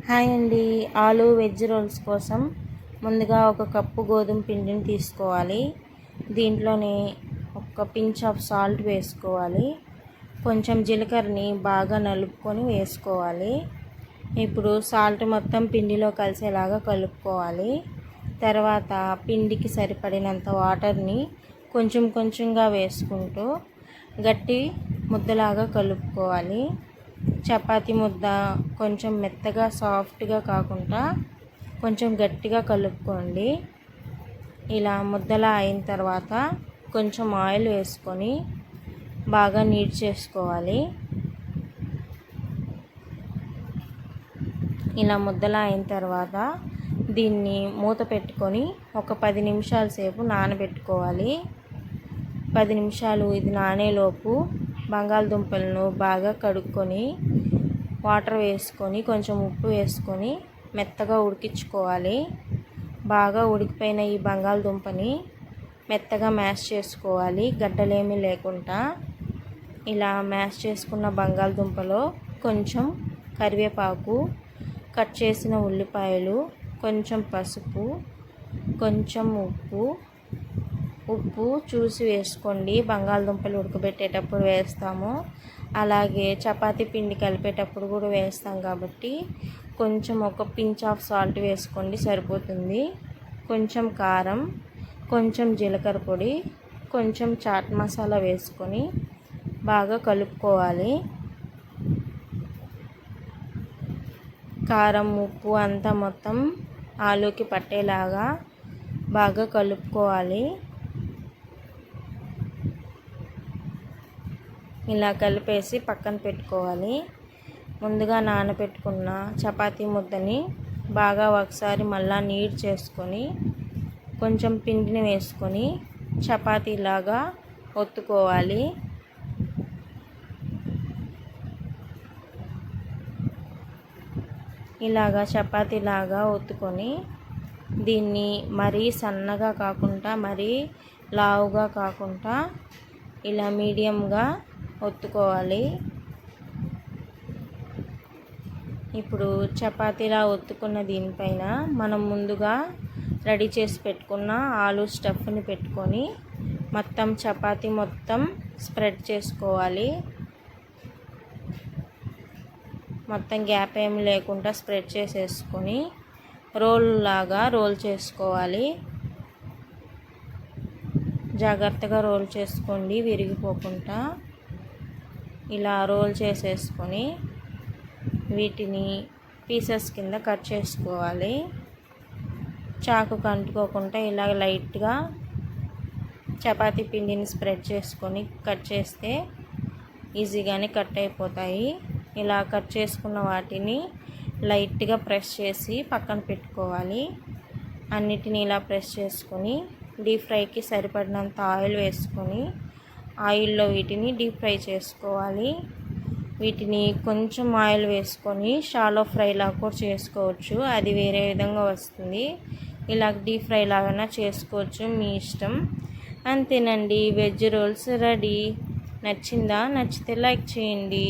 Hi అండి. ఆలు veg rolls కోసం ముందుగా ఒక కప్పు గోధుమ పిండిని తీసుకోవాలి. దీంట్లోనే ఒక పించ్ ఆఫ్ సాల్ట్ వేసుకోవాలి. కొంచెం జీలకర్రని బాగా నలుపుకొని వేసుకోవాలి. ఇప్పుడు సాల్ట్ మొత్తం పిండిలో కలిసేలాగా కలుపుకోవాలి. తర్వాత పిండికి సరిపడినంత వాటర్ని కొంచెం కొంచెంగా వేసుకుంటూ గట్టి ముద్దలాగా కలుపుకోవాలి. చపాతీ ముద్ద కొంచెం మెత్తగా సాఫ్ట్గా కాకుండా కొంచెం గట్టిగా కలుపుకోండి. ఇలా ముద్దలా అయిన తర్వాత కొంచెం ఆయిల్ వేసుకొని బాగా నీట్ చేసుకోవాలి. ఇలా ముద్దలా అయిన తర్వాత దీన్ని మూత పెట్టుకొని ఒక 10 నిమిషాల సేపు నానబెట్టుకోవాలి. 10 నిమిషాలు ఇది నానేలోపు బంగాళదుంపలను బాగా కడుక్కొని వాటర్ వేసుకొని కొంచెం ఉప్పు వేసుకొని మెత్తగా ఉడికించుకోవాలి. బాగా ఉడికిపోయిన ఈ బంగాళదుంపని మెత్తగా మ్యాష్ చేసుకోవాలి, గడ్డలేమీ లేకుండా. ఇలా మ్యాష్ చేసుకున్న బంగాళదుంపలో కొంచెం కరివేపాకు, కట్ చేసిన ఉల్లిపాయలు, కొంచెం పసుపు, కొంచెం ఉప్పు చూసి వేసుకోండి. బంగాళదుంపలు ఉడకబెట్టేటప్పుడు వేస్తాము, అలాగే చపాతీ పిండి కలిపేటప్పుడు కూడా వేస్తాం కాబట్టి కొంచెం ఒక పించ్ ఆఫ్ సాల్ట్ వేసుకోండి, సరిపోతుంది. కొంచెం కారం, కొంచెం జీలకర్ర పొడి, కొంచెం చాట్ మసాలా వేసుకొని బాగా కలుపుకోవాలి. కారం, ఉప్పు అంతా మొత్తం ఆలూకి పట్టేలాగా బాగా కలుపుకోవాలి. ఇలా కలిపేసి పక్కన పెట్టుకోవాలి. ముందుగా నానబెట్టుకున్న చపాతీ ముద్దని బాగా ఒకసారి మళ్ళా నీట్ చేసుకొని కొంచెం పిండిని వేసుకొని చపాతీలాగా ఒత్తుకోవాలి. ఇలాగా చపాతీలాగా ఒత్తుకొని దీన్ని మరీ సన్నగా కాకుండా మరీ లావుగా కాకుండా ఇలా మీడియంగా ఒత్తుకోవాలి. ఇప్పుడు చపాతీలా ఒత్తుకున్న దీనిపైన మనం ముందుగా రెడీ చేసి పెట్టుకున్న ఆలు స్టఫ్ని పెట్టుకొని మొత్తం చపాతీ మొత్తం స్ప్రెడ్ చేసుకోవాలి. మొత్తం గ్యాప్ ఏమి లేకుండా స్ప్రెడ్ చేసేసుకొని రోల్ లాగా రోల్ చేసుకోవాలి. జాగ్రత్తగా రోల్ చేసుకోండి, విరిగిపోకుండా. ఇలా రోల్ చేసేసుకొని వీటిని పీసెస్ కింద కట్ చేసుకోవాలి. చాకుకు అంటుకోకుండా ఇలా లైట్గా చపాతీ పిండిని స్ప్రెడ్ చేసుకొని కట్ చేస్తే ఈజీగానే కట్ అయిపోతాయి. ఇలా కట్ చేసుకున్న వాటిని లైట్గా ప్రెస్ చేసి పక్కన పెట్టుకోవాలి. అన్నిటిని ఇలా ప్రెస్ చేసుకొని డీప్ ఫ్రైకి సరిపడినంత ఆయిల్ వేసుకొని ఆయిల్లో వీటిని డీప్ ఫ్రై చేసుకోవాలి. వీటిని కొంచెం ఆయిల్ వేసుకొని షాలో ఫ్రై లాగా కూడా చేసుకోవచ్చు, అది వేరే విధంగా వస్తుంది. ఇలా డీప్ ఫ్రై లాగా చేసుకోవచ్చు, మీ ఇష్టం. అంతేనండి, వెజ్ రోల్స్ రెడీ. నచ్చిందా? నచ్చితే లైక్ చేయండి.